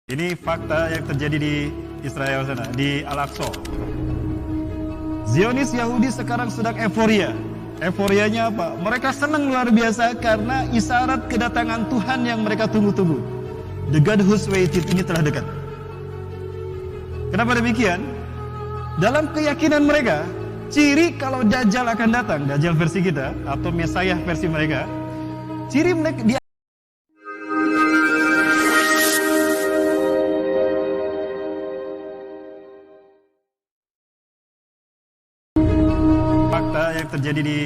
Ini fakta yang terjadi di Israel sana, di Al-Aqsa. Zionis Yahudi sekarang sedang euforia. Euforianya apa? Mereka senang luar biasa karena isyarat kedatangan Tuhan yang mereka tunggu-tunggu. The God who's waited ini telah dekat. Kenapa demikian? Dalam keyakinan mereka, ciri kalau Dajjal akan datang, Dajjal versi kita atau Mesiah versi mereka, ciri mereka dia fakta yang terjadi di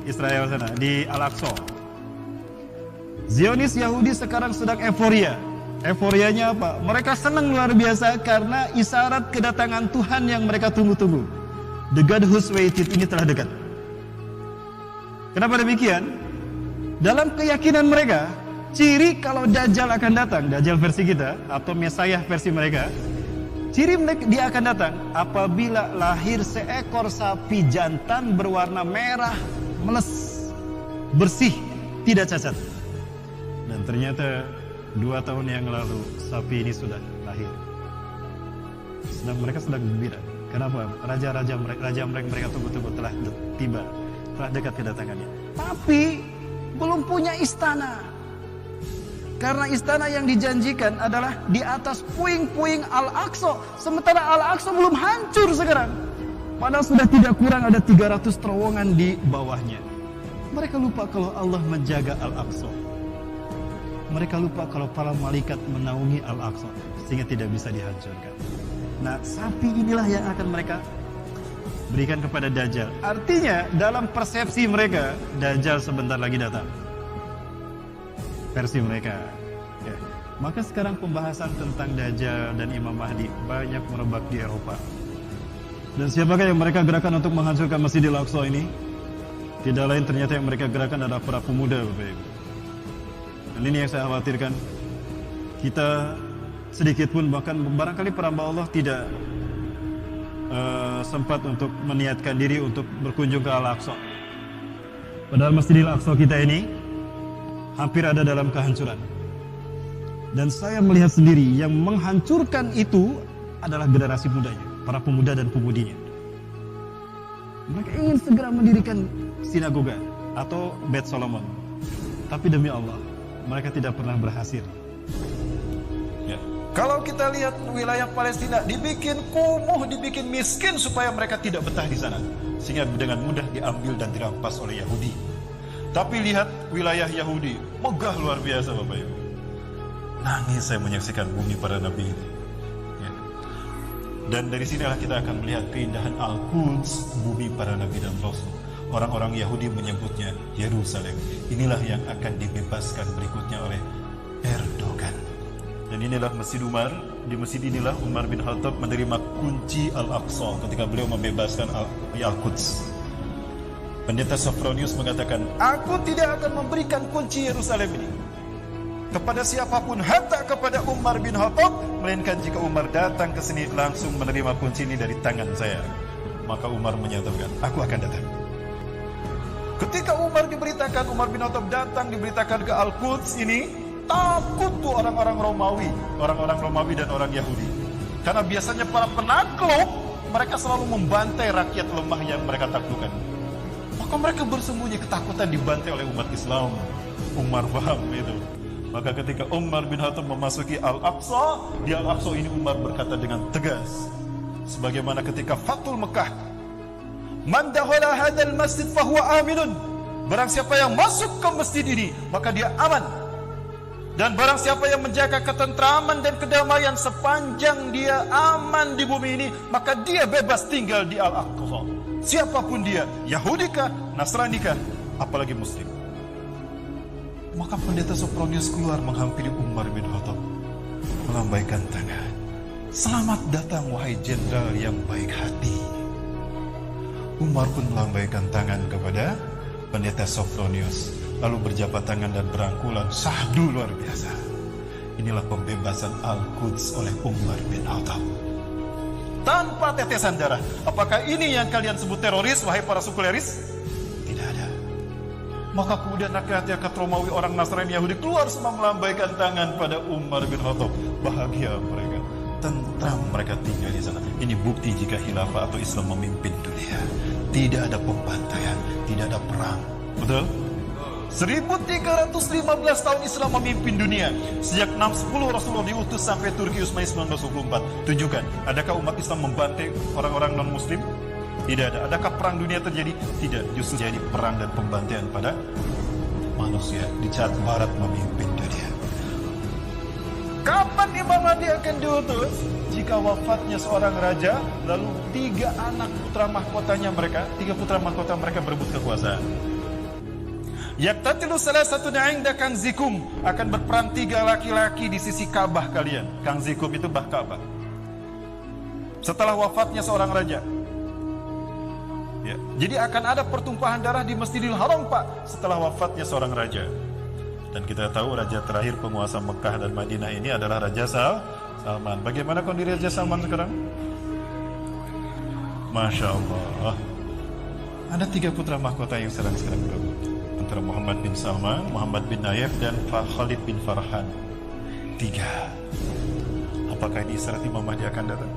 Israel sana, di Al-Aqsa. Zionis Yahudi sekarang sedang euforia. Euforianya apa? Mereka senang luar biasa karena isyarat kedatangan Tuhan yang mereka tunggu-tunggu. The God who's waited ini telah dekat. Kenapa demikian? Dalam keyakinan mereka, ciri kalau Dajjal akan datang, Dajjal versi kita atau Mesiah versi mereka, ciri mereka dia akan datang apabila lahir seekor sapi jantan berwarna merah, meles, bersih, tidak cacat. Dan ternyata 2 tahun yang lalu sapi ini sudah lahir. Mereka sedang gembira. Kenapa? Raja mereka tunggu-tunggu telah tiba, telah dekat kedatangannya. Tapi belum punya istana. Karena istana yang dijanjikan adalah di atas puing-puing Al-Aqsa. Sementara Al-Aqsa belum hancur sekarang. Padahal sudah tidak kurang ada 300 terowongan di bawahnya. Mereka lupa kalau Allah menjaga Al-Aqsa. Mereka lupa kalau para malaikat menaungi Al-Aqsa sehingga tidak bisa dihancurkan. Nah, sapi inilah yang akan mereka berikan kepada Dajjal. Artinya dalam persepsi mereka, Dajjal sebentar lagi datang. Versi mereka. Ya. Maka sekarang pembahasan tentang Dajjal dan Imam Mahdi banyak merebak di Eropa. Dan siapakah yang mereka gerakan untuk menghancurkan Masjidil Aqsa ini? Tidak lain ternyata yang mereka gerakan adalah para pemuda, Bapak Ibu. Dan ini yang saya khawatirkan. Kita sedikit pun bahkan barangkali perhamba Allah tidak sempat untuk meniatkan diri untuk berkunjung ke Al-Aqsa. Padahal Masjidil Aqsa kita ini hampir ada dalam kehancuran. Dan saya melihat sendiri yang menghancurkan itu adalah generasi mudanya, para pemuda dan pemudinya. Mereka ingin segera mendirikan sinagoga atau Bait Solomon. Tapi demi Allah, mereka tidak pernah berhasil. Ya. Kalau kita lihat wilayah Palestina dibikin kumuh, dibikin miskin supaya mereka tidak betah di sana, sehingga dengan mudah diambil dan dirampas oleh Yahudi. Tapi lihat wilayah Yahudi, megah luar biasa Bapak Ibu. Nangis saya menyaksikan bumi para nabi ini. Ya. Dan dari sinilah kita akan melihat keindahan Al-Quds, bumi para nabi dan rasul. Orang-orang Yahudi menyebutnya Yerusalem. Inilah yang akan dibebaskan berikutnya oleh Erdogan. Dan inilah Masjid Umar. Di masjid inilah Umar bin Khattab menerima kunci Al-Aqsa ketika beliau membebaskan Al-Quds. Pendeta Sophronius mengatakan, aku tidak akan memberikan kunci Yerusalem ini kepada siapapun, hatta kepada Umar bin Khattab, melainkan jika Umar datang ke sini langsung menerima kunci ini dari tangan saya. Maka Umar menyatakan, aku akan datang. Ketika Umar bin Khattab datang diberitakan ke Al-Quds ini, takut tuh orang-orang Romawi dan orang Yahudi. Karena biasanya para penakluk, mereka selalu membantai rakyat lemah yang mereka taklukkan. Maka mereka bersembunyi ketakutan dibantai oleh umat Islam. Umar paham itu. Maka ketika Umar bin Khattab memasuki Al-Aqsa, di Al-Aqsa ini Umar berkata dengan tegas, sebagaimana ketika Fathul Mekah, man dakhala hadzal masjid fahuwa aminun. Barang siapa yang masuk ke masjid ini, maka dia aman. Dan barang siapa yang menjaga ketentraman dan kedamaian sepanjang dia aman di bumi ini, maka dia bebas tinggal di Al-Aqsa. Siapapun dia, Yahudikah, Nasranikah, apalagi Muslim. Maka pendeta Sophronius keluar menghampiri Umar bin Khattab, melambaikan tangan. Selamat datang wahai jenderal yang baik hati. Umar pun melambaikan tangan kepada pendeta Sophronius, lalu berjabat tangan dan berangkulan syahdu luar biasa. Inilah pembebasan Al-Quds oleh Umar bin Khattab. Tanpa tetesan darah. Apakah ini yang kalian sebut teroris, wahai para sekuleris? Tidak ada. Maka kemudian rakyat Romawi, orang Nasrani Yahudi keluar semua melambaikan tangan pada Umar bin Khattab. Bahagia mereka, tentram mereka tinggal di sana. Ini bukti jika khilafah atau Islam memimpin dunia. Tidak ada pembantaian, tidak ada perang. Betul? 1315 tahun Islam memimpin dunia. Sejak 610 Rasulullah diutus sampai Turki Utsmani 1924. Tunjukkan, adakah umat Islam membantai orang-orang non-muslim? Tidak ada. Adakah perang dunia terjadi? Tidak. Justru jadi perang dan pembantaian pada manusia di saat Barat memimpin dunia. Kapan Imam Mahdi akan diutus? Jika wafatnya seorang raja, lalu 3 anak putra mahkotanya mereka, 3 putra mahkota mereka berebut kekuasaan. Yaktatilu salah satu inda Kanzikum, akan berperang 3 laki-laki di sisi Ka'bah kalian. Kanzikum itu bah Ka'bah. Setelah wafatnya seorang raja. Ya. Jadi akan ada pertumpahan darah di Masjidil Haram, Pak, setelah wafatnya seorang raja. Dan kita tahu raja terakhir penguasa Mekah dan Madinah ini adalah Raja Salman. Bagaimana kondisi Raja Salman sekarang? Masya Allah. Ada 3 putra mahkota yang sekarang berebut. Antara Muhammad bin Salman, Muhammad bin Nayef, dan Khalid bin Farhan. 3. Apakah ini isyarat Imam Mahdi akan datang?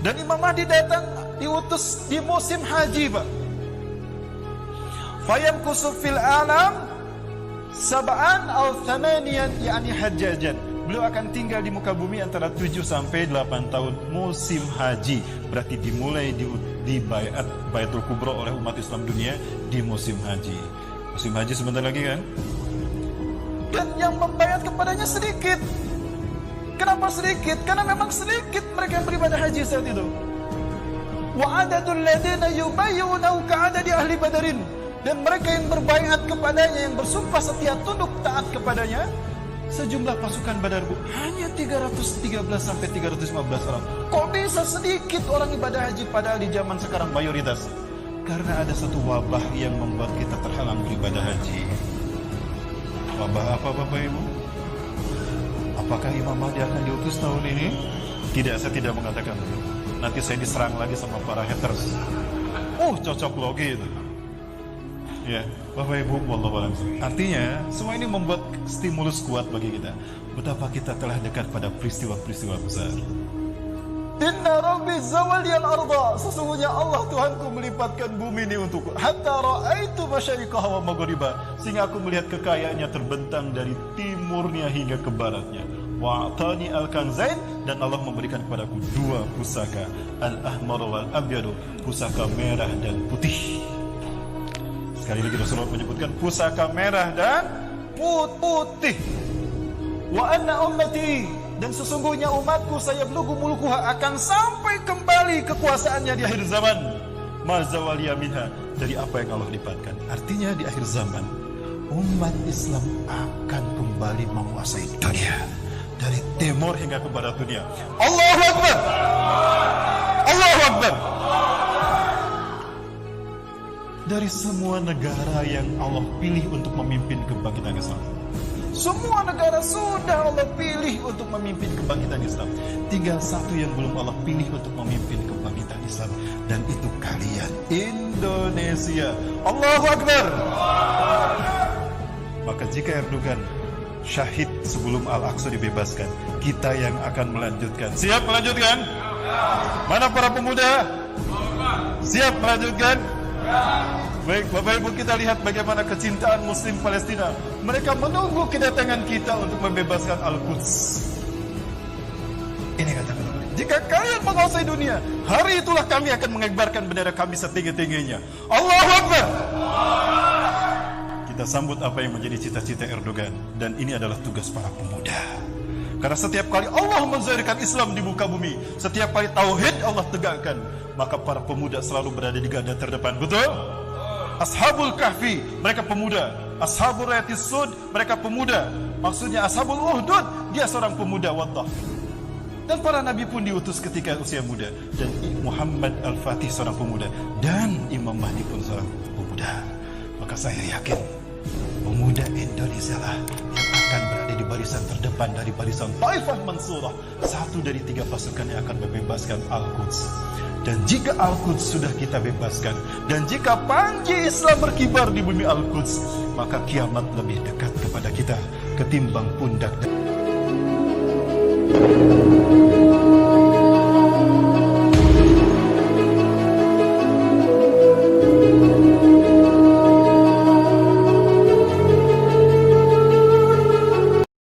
Dan Imam Mahdi datang diutus di musim haji, Pak. Fayamkusu fil alam sab'an aw thamaniyan, yani hajjajan. Beliau akan tinggal di muka bumi antara 7 sampai 8 tahun musim haji. Berarti dimulai di Baitul Kubra oleh umat Islam dunia di musim haji. Musim haji sebentar lagi kan? Dan yang membayat kepadanya sedikit. Kenapa sedikit? Karena memang sedikit mereka yang beribadah haji saat itu. Wa adadul ladina yubayyunahu ka'adadi ahli Badarin. Dan mereka yang berbaiat kepadanya, yang bersumpah setia tunduk taat kepadanya, sejumlah pasukan Badar, Bu, hanya 313 sampai 315 orang. Kok bisa sedikit orang ibadah haji padahal di zaman sekarang mayoritas? Karena ada satu wabah yang membuat kita terhalang beribadah haji. Wabah apa, Bapak Ibu? Apakah Imam Mahdi akan diutus tahun ini? Tidak, saya tidak mengatakan itu. Nanti saya diserang lagi sama para haters. Cocok logi itu. Ya, Bapak Ibu, wallahu a'lam. Artinya, semua ini membuat stimulus kuat bagi kita. Betapa kita telah dekat pada peristiwa-peristiwa besar. Inna rabbi zawaliyal arda, sesungguhnya Allah Tuhanku melipatkan bumi ini untukku. Hatta ra'aitu masyariqaha wa maghriba, sehingga aku melihat kekayaannya terbentang dari timurnya hingga ke baratnya. Wa'atani al-kanzain, dan Allah memberikan kepadaku 2 pusaka, al-ahmar wal abyadu, pusaka merah dan putih. Sekali lagi Rasulullah menyebutkan pusaka merah dan putih. Wa anna ummati, dan sesungguhnya umatku saya belugu mulukuha, akan sampai kembali kekuasaannya di akhir zaman. Mazawaliya minha, dari apa yang Allah lipatkan. Artinya di akhir zaman umat Islam akan kembali menguasai dunia dari timur hingga ke barat dunia. Allahu Akbar. Allahu Akbar. Dari semua negara yang Allah pilih untuk memimpin kebangkitan Islam, semua negara sudah Allah pilih untuk memimpin kebangkitan Islam. Tinggal satu yang belum Allah pilih untuk memimpin kebangkitan Islam, dan itu kalian, Indonesia. Allahu Akbar. Maka jika Erdogan syahid sebelum Al-Aqsa dibebaskan, kita yang akan melanjutkan. Siap melanjutkan? Mana para pemuda? Siap melanjutkan? Baik, Bapak Ibu, kita lihat bagaimana kecintaan Muslim Palestina. Mereka menunggu kedatangan kita untuk membebaskan Al-Quds. Ini kata-kata, jika kalian menguasai dunia, hari itulah kami akan mengibarkan bendera kami setinggi-tingginya. Allahu Akbar. Kita sambut apa yang menjadi cita-cita Erdogan, dan ini adalah tugas para pemuda. Karena setiap kali Allah menzahirkan Islam di muka bumi, setiap kali tauhid Allah tegakkan, maka para pemuda selalu berada di garda terdepan. Betul? Ashabul Kahfi, mereka pemuda. Ashabul Rayatis Sud, mereka pemuda. Maksudnya Ashabul Uhdud, dia seorang pemuda. Wadah. Dan para nabi pun diutus ketika usia muda. Dan Muhammad Al-Fatih seorang pemuda. Dan Imam Mahdi pun seorang pemuda. Maka saya yakin pemuda Indonesia lah yang akan berada di barisan terdepan dari barisan Taifah Mansurah, satu dari 3 pasukan yang akan membebaskan Al-Quds. Dan jika Al-Quds sudah kita bebaskan, dan jika panji Islam berkibar di bumi Al-Quds, maka kiamat lebih dekat kepada kita ketimbang pundak.